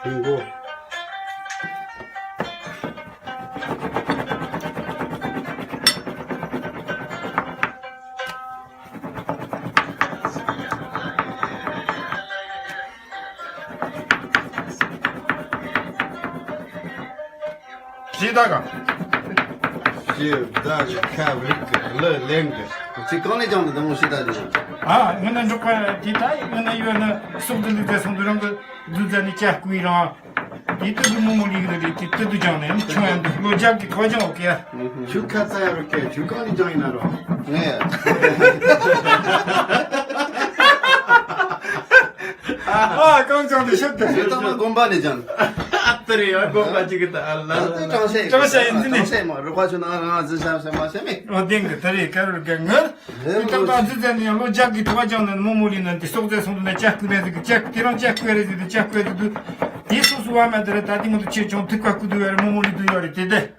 빙고. 시다가 시다가 카브르크 랭게. 지금까지 정도 너무 시다지. 아 이거는 조금 디타이 이거는 속들이 대성들은 그 두잔이 잡고 이런 이때도 몸을 이때도 전에 처음에 로작이 거정 없게 축하사야 이렇게 주권이 정이나로. 네. 아 깜짝도 셨다 일단은 공반이잖아. Atrio, combaciuta Allah. 정세 뭐 루과주나 지사세 마세미. 어딘가 다리 가를 경을 일단 바즈전이 로작이 거정은 몸물이는 속대 손에 잡고 내가 잡고 이런 잡고 해야지 잡고 해도 이소수하면 들었다 디모도 치좀 듣고 그도 몸물이도 열이 되대